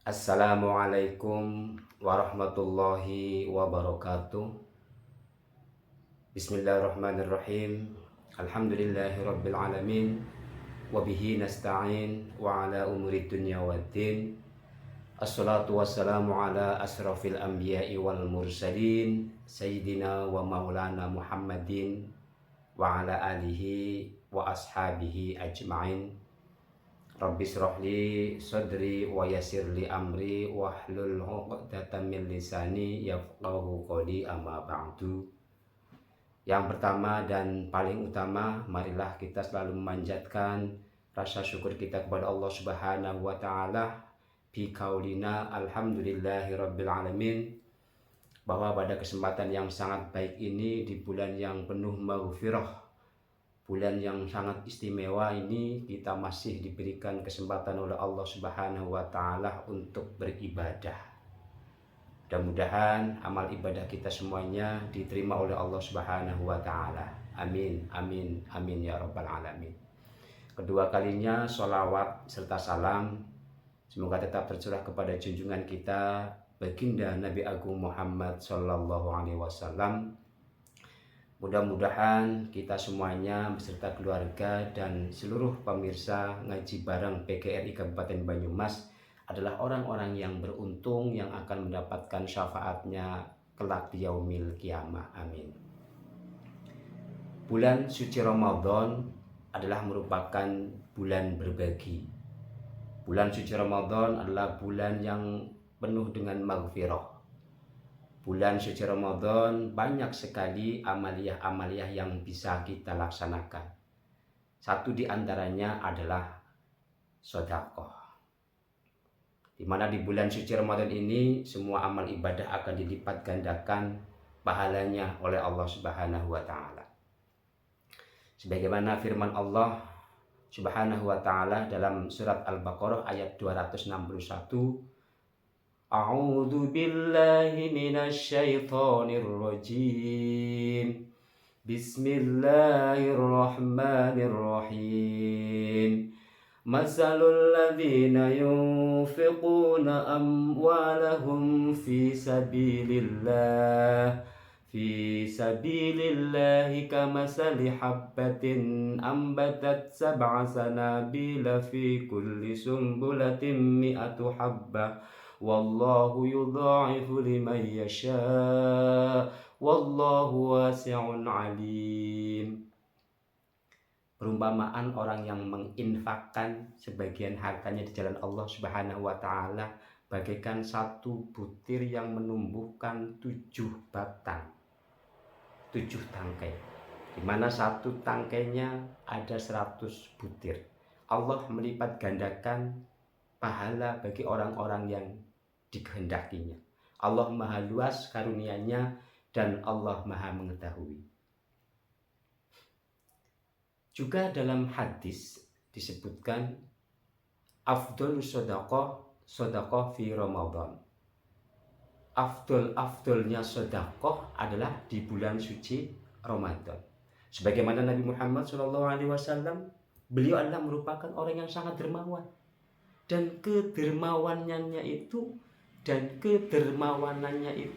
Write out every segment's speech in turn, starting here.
Assalamualaikum warahmatullahi wabarakatuh. Bismillahirrahmanirrahim. Alhamdulillahirabbil alamin. Wabihi nasta'in wa ala umuri dunya waddin. Assalatu wassalamu ala asrafil anbiya'i wal mursalin Sayyidina wa maulana Muhammadin wa ala alihi wa ashabihi ajma'in. Rabbi shrahli sadri wa yassirli amri wahlul 'uqdatam min lisani yafqahu qawli, amma ba'du. Yang pertama dan paling utama, marilah kita selalu memanjatkan rasa syukur kita kepada Allah Subhanahu wa taala bi qaulina alhamdulillahirabbil alamin, bahwa pada kesempatan yang sangat baik ini di bulan yang penuh maghfirah, bulan yang sangat istimewa ini, kita masih diberikan kesempatan oleh Allah Subhanahu wa taala untuk beribadah. Mudah-mudahan amal ibadah kita semuanya diterima oleh Allah Subhanahu wa taala. Amin, amin, amin ya rabbal alamin. Kedua kalinya sholawat serta salam semoga tetap tercurah kepada junjungan kita baginda Nabi Agung Muhammad sallallahu alaihi wasallam. Mudah-mudahan kita semuanya beserta keluarga dan seluruh pemirsa ngaji bareng PGRI Kabupaten Banyumas adalah orang-orang yang beruntung yang akan mendapatkan syafaatnya kelak di yaumil kiamah. Amin. Bulan suci Ramadan adalah merupakan bulan berbagi. Bulan suci Ramadan adalah bulan yang penuh dengan maghfirah. Bulan suci Ramadan banyak sekali amaliyah-amaliyah yang bisa kita laksanakan. Satu di antaranya adalah sedekah. Di mana di bulan suci Ramadan ini semua amal ibadah akan dilipat gandakan pahalanya oleh Allah Subhanahu wa taala. Sebagaimana firman Allah Subhanahu wa taala dalam surat Al-Baqarah ayat 261, A'udzu billahi minasy syaithanir rajim. Bismillahirrahmanirrahim. Masalul ladzina yunfiquna amwalahum fi sabilillahi kamasali habbatin ambatat sab'a sanabila fi kulli sumbulatin mi'atu habbah wallahu yudha'ifu liman yasha wallahu wasi'un alim. Perumpamaan orang yang menginfakkan sebagian hartanya di jalan Allah Subhanahu wa taala bagaikan satu butir yang menumbuhkan 7 batang, 7 tangkai, di mana satu tangkainya ada 100 butir. Allah melipat gandakan pahala bagi orang-orang yang dikehendakinya. Allah maha luas karunia-Nya dan Allah maha mengetahui. Juga dalam hadis disebutkan afdhalus shadaqah fi Ramadan. Afdolnya sedekah adalah di bulan suci Ramadan. Sebagaimana Nabi Muhammad SAW, beliau adalah merupakan orang yang sangat dermawan. Dan kedermawanannya itu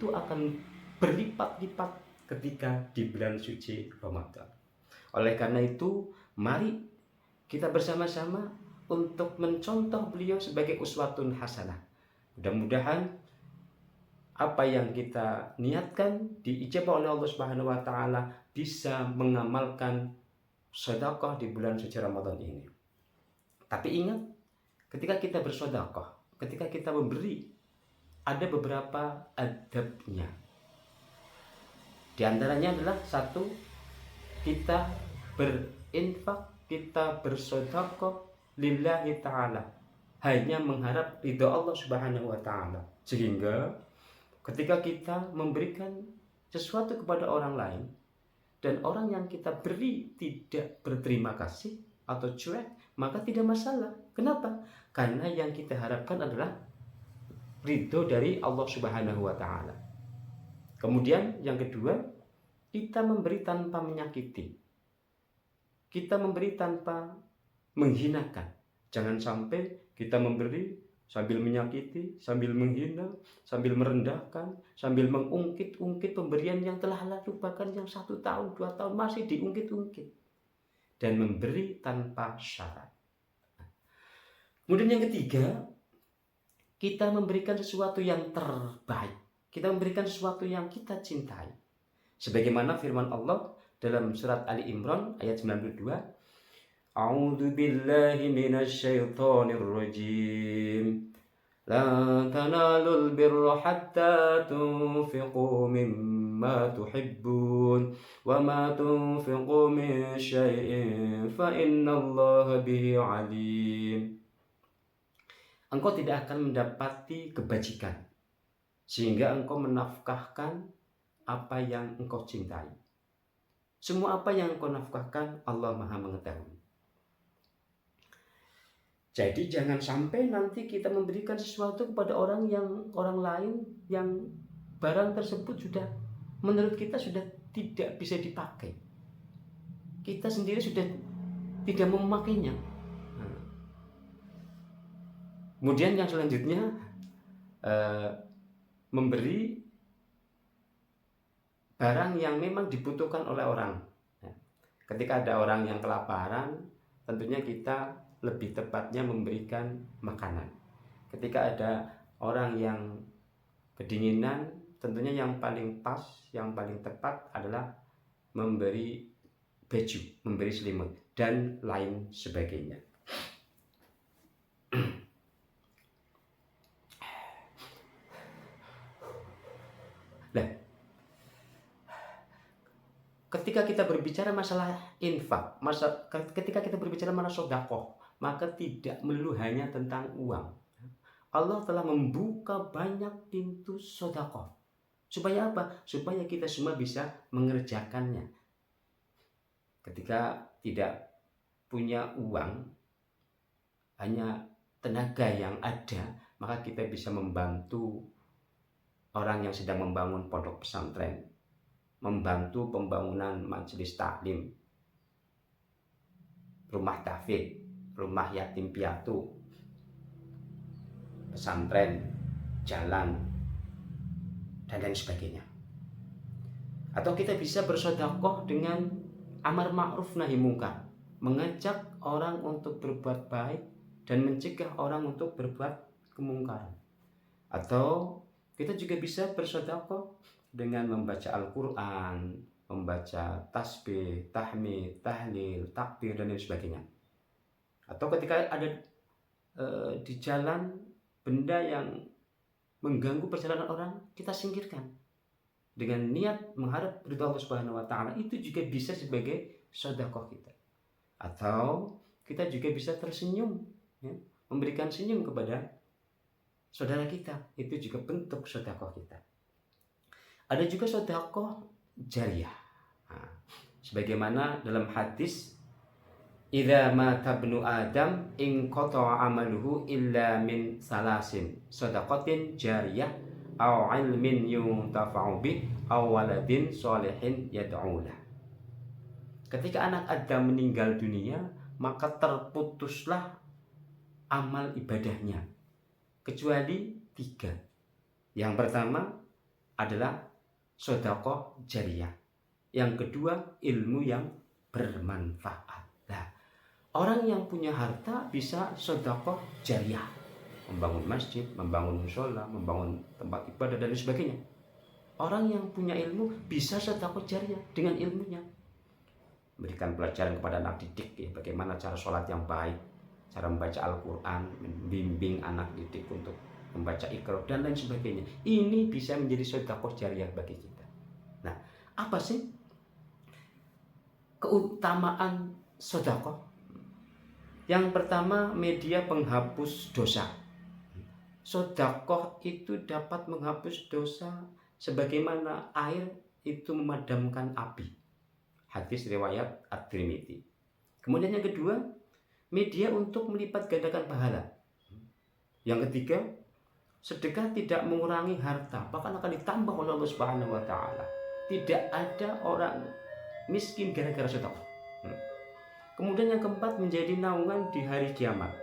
akan berlipat-lipat ketika di bulan suci Ramadan. Oleh karena itu, mari kita bersama-sama untuk mencontoh beliau sebagai uswatun hasanah. Mudah-mudahan apa yang kita niatkan diijabah oleh Allah Subhanahu wa taala bisa mengamalkan sedekah di bulan suci Ramadan ini. Tapi ingat, ketika kita bersedekah, ketika kita memberi, ada beberapa adabnya. Di antaranya adalah satu, kita berinfak, kita bersedekah lillahi ta'ala, hanya mengharap ridha Allah Subhanahu wa ta'ala. Sehingga ketika kita memberikan sesuatu kepada orang lain dan orang yang kita beri tidak berterima kasih atau cuek, maka tidak masalah. Kenapa? Karena yang kita harapkan adalah ridho dari Allah Subhanahu wa ta'ala. Kemudian yang kedua, kita memberi tanpa menyakiti. Kita memberi tanpa menghinakan. Jangan sampai kita memberi sambil menyakiti, sambil menghina, sambil merendahkan, sambil mengungkit-ungkit pemberian yang telah lalu, bahkan yang 1 tahun, 2 tahun masih diungkit-ungkit, dan memberi tanpa syarat. Kemudian yang ketiga, kita memberikan sesuatu yang terbaik, kita memberikan sesuatu yang kita cintai. Sebagaimana firman Allah dalam surat Ali Imran ayat 92, A'udzu billahi minasyaitonir rajim. La tanalul birra hatta tunfiqu mimma tuhibbun wa ma tunfiqu min syai'in fa innallaha bihi alim. Engkau tidak akan mendapati kebajikan sehingga engkau menafkahkan apa yang engkau cintai. Semua apa yang engkau nafkahkan, Allah Maha mengetahui. Jadi jangan sampai nanti kita memberikan sesuatu kepada orang lain yang barang tersebut sudah menurut kita sudah tidak bisa dipakai. Kita sendiri sudah tidak memakainya. Kemudian yang selanjutnya memberi barang yang memang dibutuhkan oleh orang. Ketika ada orang yang kelaparan, tentunya kita lebih tepatnya memberikan makanan. Ketika ada orang yang kedinginan, tentunya yang paling pas, yang paling tepat adalah memberi baju, memberi selimut, dan lain sebagainya. Nah, ketika kita berbicara masalah infak, ketika kita berbicara masalah sedekah, maka tidak melulu hanya tentang uang. Allah telah membuka banyak pintu sedekah. Supaya apa? Supaya kita semua bisa mengerjakannya. Ketika tidak punya uang, hanya tenaga yang ada, maka kita bisa membantu orang yang sedang membangun pondok pesantren, membantu pembangunan majelis taklim, rumah tahfidz, rumah yatim piatu, pesantren, jalan, dan lain sebagainya. Atau kita bisa bersedekah dengan amar ma'ruf nahi mungkar, mengajak orang untuk berbuat baik dan mencegah orang untuk berbuat kemungkaran. Atau kita juga bisa bersedekah dengan membaca Al-Quran, membaca tasbih, tahmid, tahlil, takbir, dan lain sebagainya. Atau ketika ada di jalan benda yang mengganggu perjalanan orang, kita singkirkan dengan niat mengharap ridha Allah Subhanahu wa taala. Itu juga bisa sebagai sedekah kita. Atau kita juga bisa tersenyum, ya, memberikan senyum kepada saudara kita, itu juga bentuk sedekah kita. Ada juga sedekah jariyah. Nah, sebagaimana dalam hadis, idza mata ibnu adam in qata'a amaluhu illa min salasin shadaqatin jariyah aw ilmin yuntafa'u bih aw waladin sholihin yad'u lah. Ketika anak Adam meninggal dunia, maka terputuslah amal ibadahnya kecuali 3. Yang pertama adalah sedekah jariyah. Yang kedua, ilmu yang bermanfaat. Orang yang punya harta bisa sedekah jariyah, membangun masjid, membangun mushola, membangun tempat ibadah, dan sebagainya. Orang yang punya ilmu bisa sedekah jariyah dengan ilmunya, memberikan pelajaran kepada anak didik, ya, bagaimana cara sholat yang baik, cara membaca Al-Quran, membimbing anak didik untuk membaca Iqra, dan lain sebagainya. Ini bisa menjadi sedekah jariyah bagi kita. Nah, apa sih keutamaan sedekah? Yang pertama, media penghapus dosa. Sedekah itu dapat menghapus dosa sebagaimana air itu memadamkan api. Hadis riwayat At-Tirmidzi. Kemudian yang kedua, media untuk melipat gandakan pahala. Yang ketiga, sedekah tidak mengurangi harta, bahkan akan ditambah oleh Allah Subhanahu wa taala. Tidak ada orang miskin gara-gara sedekah. Kemudian yang keempat, menjadi naungan di hari kiamat.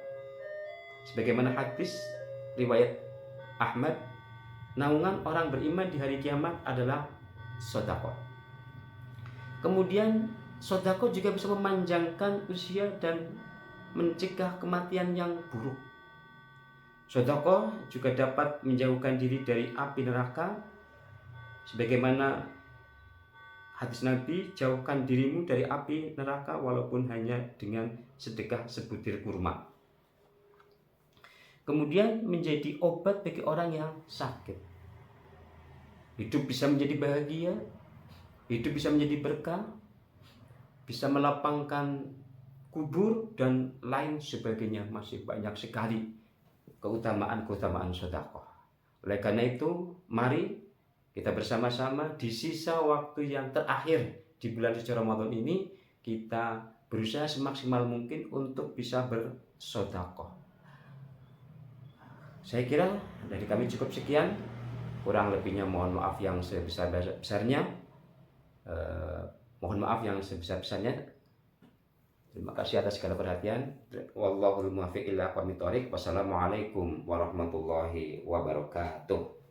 Sebagaimana hadis riwayat Ahmad, naungan orang beriman di hari kiamat adalah sedekah. Kemudian sedekah juga bisa memanjangkan usia dan mencegah kematian yang buruk. Sedekah juga dapat menjauhkan diri dari api neraka, sebagaimana hadis Nabi, jauhkan dirimu dari api neraka walaupun hanya dengan sedekah sebutir kurma. Kemudian menjadi obat bagi orang yang sakit. Hidup bisa menjadi bahagia, hidup bisa menjadi berkah, bisa melapangkan kubur dan lain sebagainya. Masih banyak sekali keutamaan sedekah. Oleh karena itu, mari kita bersama-sama di sisa waktu yang terakhir di bulan suci Ramadan ini, kita berusaha semaksimal mungkin untuk bisa bersedekah. Saya kira dari kami cukup sekian. Kurang lebihnya mohon maaf yang sebesar-besarnya. Mohon maaf yang sebesar-besarnya. Terima kasih atas segala perhatian. Wallahul muwaffiq ila aqwamit thoriq. Wassalamualaikum warahmatullahi wabarakatuh.